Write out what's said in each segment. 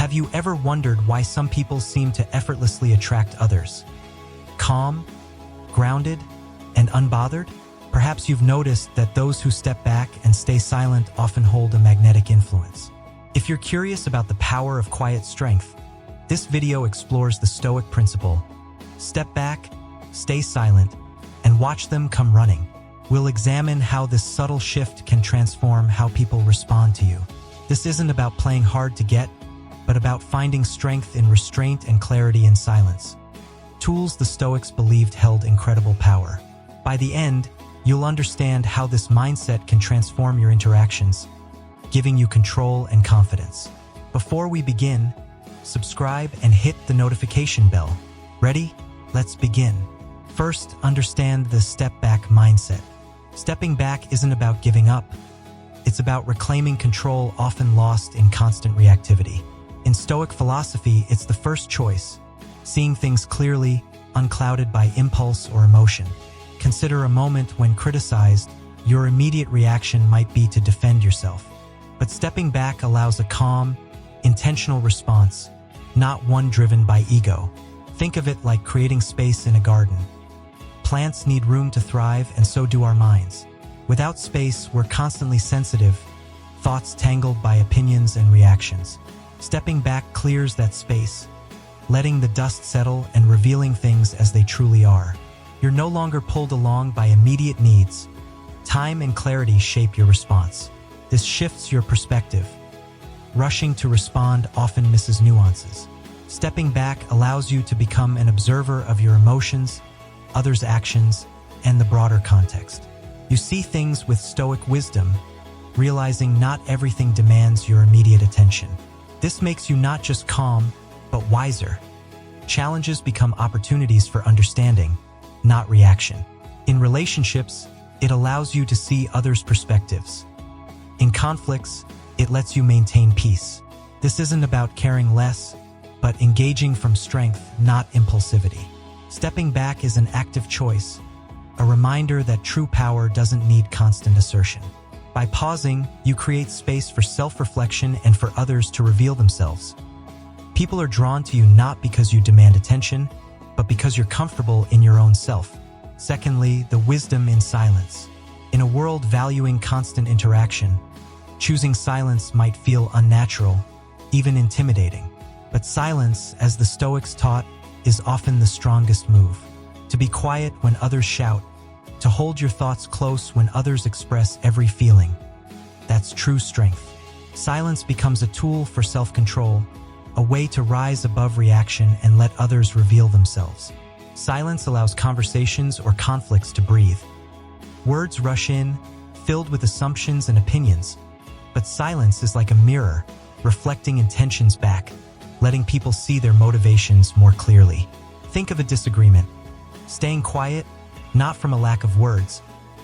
Have you ever wondered why some people seem to effortlessly attract others? Calm, grounded, and unbothered? Perhaps you've noticed that those who step back and stay silent often hold a magnetic influence. If you're curious about the power of quiet strength, this video explores the Stoic principle. Step back, stay silent, and watch them come running. We'll examine how this subtle shift can transform how people respond to you. This isn't about playing hard to get, but about finding strength in restraint and clarity in silence. Tools the Stoics believed held incredible power. By the end, you'll understand how this mindset can transform your interactions, giving you control and confidence. Before we begin, subscribe and hit the notification bell. Ready? Let's begin. First, understand the step-back mindset. Stepping back isn't about giving up. It's about reclaiming control often lost in constant reactivity. In Stoic philosophy, it's the first choice, seeing things clearly, unclouded by impulse or emotion. Consider a moment when criticized, your immediate reaction might be to defend yourself. But stepping back allows a calm, intentional response, not one driven by ego. Think of it like creating space in a garden. Plants need room to thrive, and so do our minds. Without space, we're constantly sensitive, thoughts tangled by opinions and reactions. Stepping back clears that space, letting the dust settle and revealing things as they truly are. You're no longer pulled along by immediate needs. Time and clarity shape your response. This shifts your perspective. Rushing to respond often misses nuances. Stepping back allows you to become an observer of your emotions, others' actions, and the broader context. You see things with Stoic wisdom, realizing not everything demands your immediate attention. This makes you not just calm, but wiser. Challenges become opportunities for understanding, not reaction. In relationships, it allows you to see others' perspectives. In conflicts, it lets you maintain peace. This isn't about caring less, but engaging from strength, not impulsivity. Stepping back is an active choice, a reminder that true power doesn't need constant assertion. By pausing, you create space for self-reflection and for others to reveal themselves. People are drawn to you not because you demand attention, but because you're comfortable in your own self. Secondly, the wisdom in silence. In a world valuing constant interaction, choosing silence might feel unnatural, even intimidating. But silence, as the Stoics taught, is often the strongest move. To be quiet when others shout, to hold your thoughts close when others express every feeling. That's true strength. Silence becomes a tool for self-control, a way to rise above reaction and let others reveal themselves. Silence allows conversations or conflicts to breathe. Words rush in, filled with assumptions and opinions, but silence is like a mirror, reflecting intentions back, letting people see their motivations more clearly. Think of a disagreement. Staying quiet, not from a lack of words,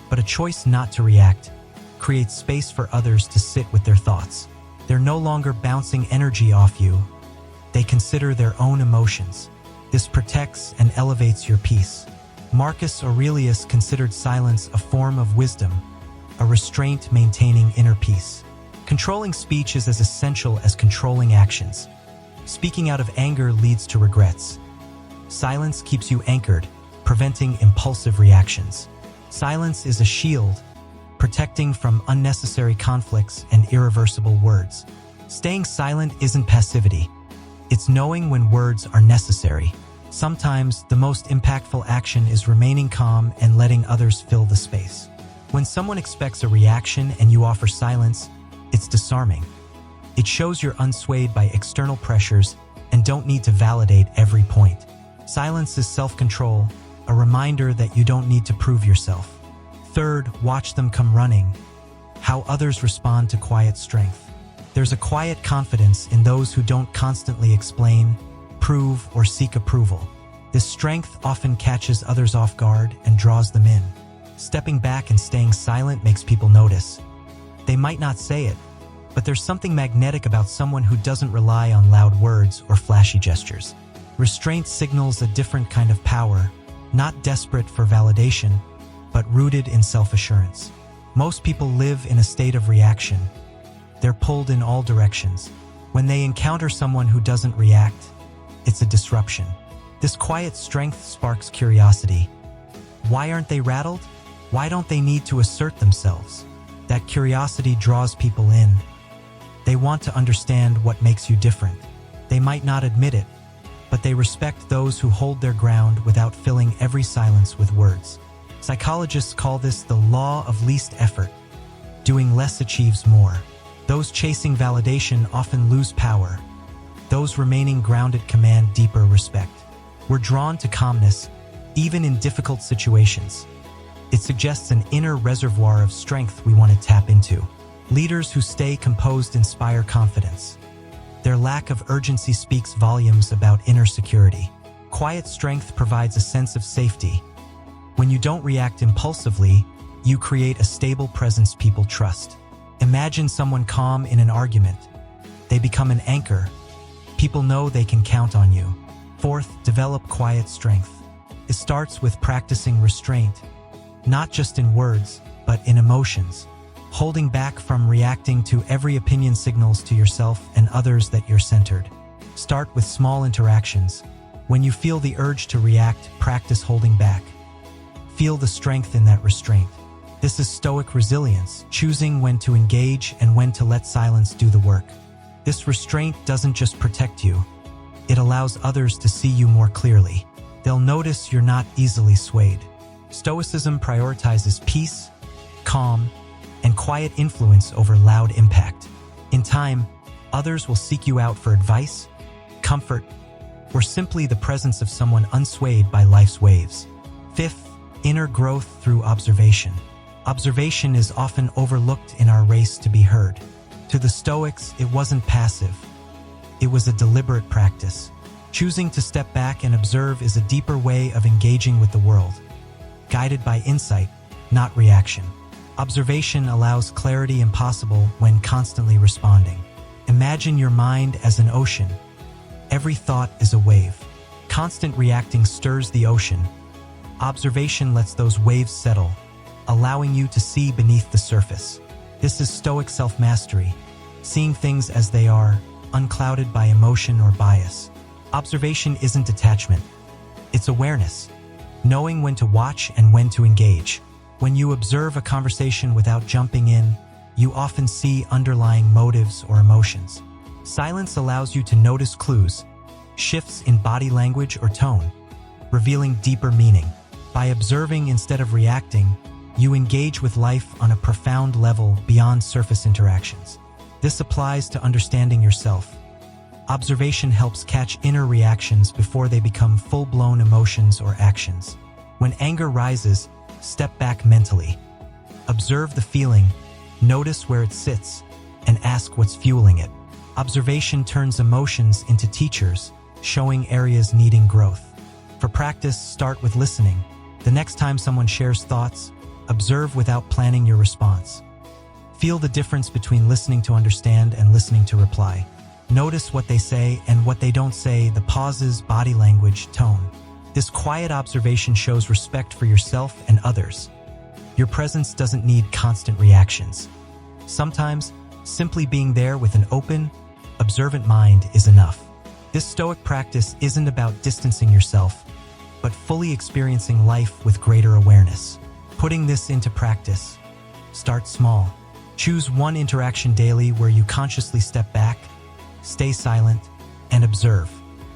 but a choice not to react, creates space for others to sit with their thoughts. They're no longer bouncing energy off you. They consider their own emotions. This protects and elevates your peace. Marcus Aurelius considered silence a form of wisdom, a restraint maintaining inner peace. Controlling speech is as essential as controlling actions. Speaking out of anger leads to regrets. Silence keeps you anchored, preventing impulsive reactions. Silence is a shield, protecting from unnecessary conflicts and irreversible words. Staying silent isn't passivity. It's knowing when words are necessary. Sometimes the most impactful action is remaining calm and letting others fill the space. When someone expects a reaction and you offer silence, it's disarming. It shows you're unswayed by external pressures and don't need to validate every point. Silence is self-control, a reminder that you don't need to prove yourself. Third, watch them come running. How others respond to quiet strength. There's a quiet confidence in those who don't constantly explain, prove, or seek approval. This strength often catches others off guard and draws them in. Stepping back and staying silent makes people notice. They might not say it, but there's something magnetic about someone who doesn't rely on loud words or flashy gestures. Restraint signals a different kind of power, not desperate for validation, but rooted in self-assurance. Most people live in a state of reaction. They're pulled in all directions. When they encounter someone who doesn't react, it's a disruption. This quiet strength sparks curiosity. Why aren't they rattled? Why don't they need to assert themselves? That curiosity draws people in. They want to understand what makes you different. They might not admit it, but they respect those who hold their ground without filling every silence with words. Psychologists call this the law of least effort. Doing less achieves more. Those chasing validation often lose power. Those remaining grounded command deeper respect. We're drawn to calmness, even in difficult situations. It suggests an inner reservoir of strength we want to tap into. Leaders who stay composed inspire confidence. Their lack of urgency speaks volumes about inner security. Quiet strength provides a sense of safety. When you don't react impulsively, you create a stable presence people trust. Imagine someone calm in an argument. They become an anchor. People know they can count on you. Fourth, develop quiet strength. It starts with practicing restraint, not just in words, but in emotions. Holding back from reacting to every opinion signals to yourself and others that you're centered. Start with small interactions. When you feel the urge to react, practice holding back. Feel the strength in that restraint. This is Stoic resilience, choosing when to engage and when to let silence do the work. This restraint doesn't just protect you, it allows others to see you more clearly. They'll notice you're not easily swayed. Stoicism prioritizes peace, calm, and quiet influence over loud impact. In time, others will seek you out for advice, comfort, or simply the presence of someone unswayed by life's waves. Fifth, inner growth through observation. Observation is often overlooked in our race to be heard. To the Stoics, it wasn't passive. It was a deliberate practice. Choosing to step back and observe is a deeper way of engaging with the world, guided by insight, not reaction. Observation allows clarity impossible when constantly responding. Imagine your mind as an ocean. Every thought is a wave. Constant reacting stirs the ocean. Observation lets those waves settle, allowing you to see beneath the surface. This is Stoic self-mastery, seeing things as they are, unclouded by emotion or bias. Observation isn't detachment, it's awareness, knowing when to watch and when to engage. When you observe a conversation without jumping in, you often see underlying motives or emotions. Silence allows you to notice clues, shifts in body language or tone, revealing deeper meaning. By observing instead of reacting, you engage with life on a profound level beyond surface interactions. This applies to understanding yourself. Observation helps catch inner reactions before they become full-blown emotions or actions. When anger rises, step back mentally. Observe the feeling, notice where it sits, and ask what's fueling it. Observation turns emotions into teachers, showing areas needing growth. For practice, start with listening. The next time someone shares thoughts, observe without planning your response. Feel the difference between listening to understand and listening to reply. Notice what they say and what they don't say, the pauses, body language, tone. This quiet observation shows respect for yourself and others. Your presence doesn't need constant reactions. Sometimes, simply being there with an open, observant mind is enough. This Stoic practice isn't about distancing yourself, but fully experiencing life with greater awareness. Putting this into practice, start small. Choose one interaction daily where you consciously step back, stay silent, and observe.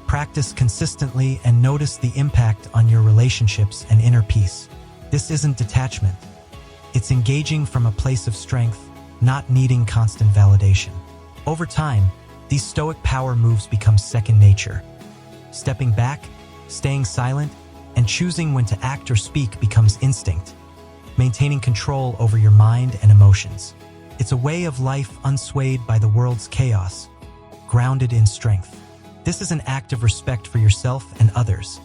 Practice consistently and notice the impact on your relationships and inner peace. This isn't detachment. It's engaging from a place of strength, not needing constant validation. Over time, these Stoic power moves become second nature. Stepping back, staying silent, and choosing when to act or speak becomes instinct, maintaining control over your mind and emotions. It's a way of life unswayed by the world's chaos, grounded in strength. This is an act of respect for yourself and others,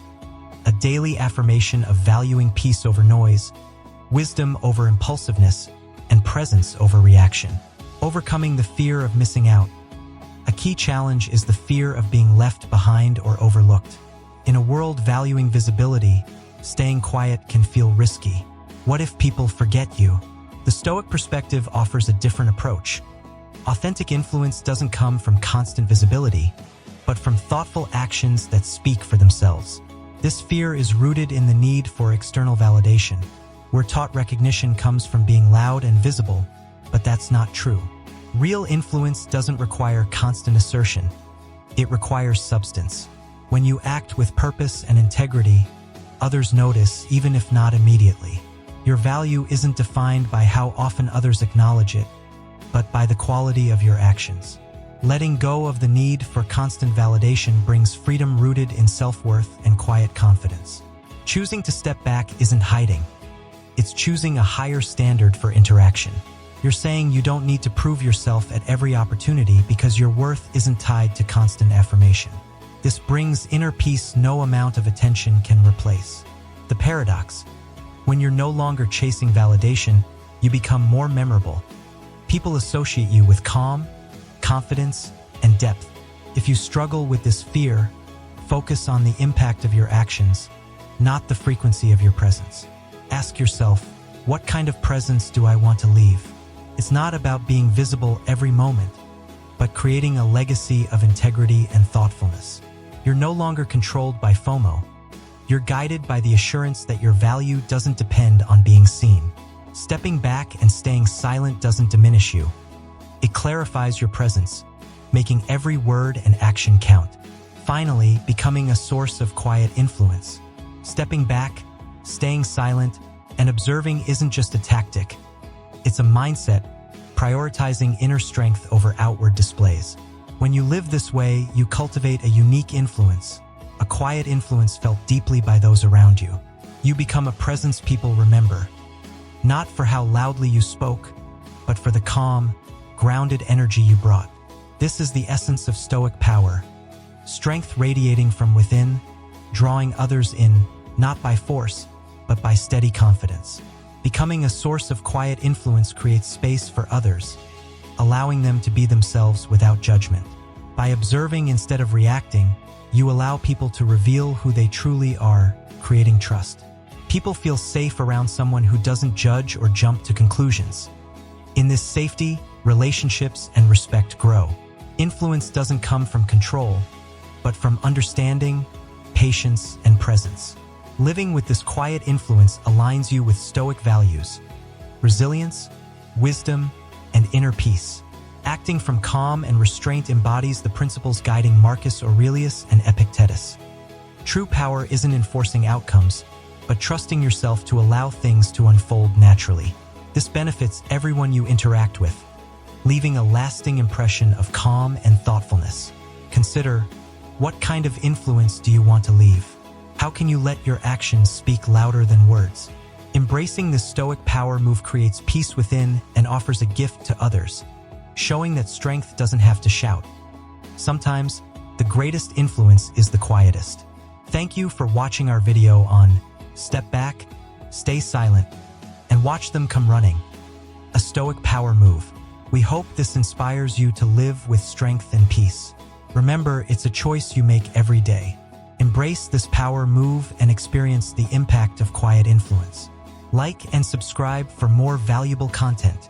a daily affirmation of valuing peace over noise, wisdom over impulsiveness, and presence over reaction. Overcoming the fear of missing out. A key challenge is the fear of being left behind or overlooked. In a world valuing visibility, staying quiet can feel risky. What if people forget you? The Stoic perspective offers a different approach. Authentic influence doesn't come from constant visibility, but from thoughtful actions that speak for themselves. This fear is rooted in the need for external validation. We're taught recognition comes from being loud and visible, but that's not true. Real influence doesn't require constant assertion. It requires substance. When you act with purpose and integrity, others notice, even if not immediately. Your value isn't defined by how often others acknowledge it, but by the quality of your actions. Letting go of the need for constant validation brings freedom rooted in self-worth and quiet confidence. Choosing to step back isn't hiding. It's choosing a higher standard for interaction. You're saying you don't need to prove yourself at every opportunity because your worth isn't tied to constant affirmation. This brings inner peace no amount of attention can replace. The paradox: when you're no longer chasing validation, you become more memorable. People associate you with calm, confidence, and depth. If you struggle with this fear, focus on the impact of your actions, not the frequency of your presence. Ask yourself, what kind of presence do I want to leave? It's not about being visible every moment, but creating a legacy of integrity and thoughtfulness. You're no longer controlled by FOMO. You're guided by the assurance that your value doesn't depend on being seen. Stepping back and staying silent doesn't diminish you. It clarifies your presence, making every word and action count. Finally, becoming a source of quiet influence. Stepping back, staying silent, and observing isn't just a tactic. It's a mindset, prioritizing inner strength over outward displays. When you live this way, you cultivate a unique influence, a quiet influence felt deeply by those around you. You become a presence people remember, not for how loudly you spoke, but for the calm, grounded energy you brought. This is the essence of Stoic power: strength radiating from within, drawing others in, not by force, but by steady confidence. Becoming a source of quiet influence creates space for others, allowing them to be themselves without judgment. By observing instead of reacting, you allow people to reveal who they truly are, creating trust. People feel safe around someone who doesn't judge or jump to conclusions. In this safety, relationships and respect grow. Influence doesn't come from control, but from understanding, patience, and presence. Living with this quiet influence aligns you with Stoic values: resilience, wisdom, and inner peace. Acting from calm and restraint embodies the principles guiding Marcus Aurelius and Epictetus. True power isn't enforcing outcomes, but trusting yourself to allow things to unfold naturally. This benefits everyone you interact with, leaving a lasting impression of calm and thoughtfulness. Consider, what kind of influence do you want to leave? How can you let your actions speak louder than words? Embracing this Stoic power move creates peace within and offers a gift to others, showing that strength doesn't have to shout. Sometimes, the greatest influence is the quietest. Thank you for watching our video on Step Back, Stay Silent, and Watch Them Come Running, a Stoic power move. We hope this inspires you to live with strength and peace. Remember, it's a choice you make every day. Embrace this power move and experience the impact of quiet influence. Like and subscribe for more valuable content.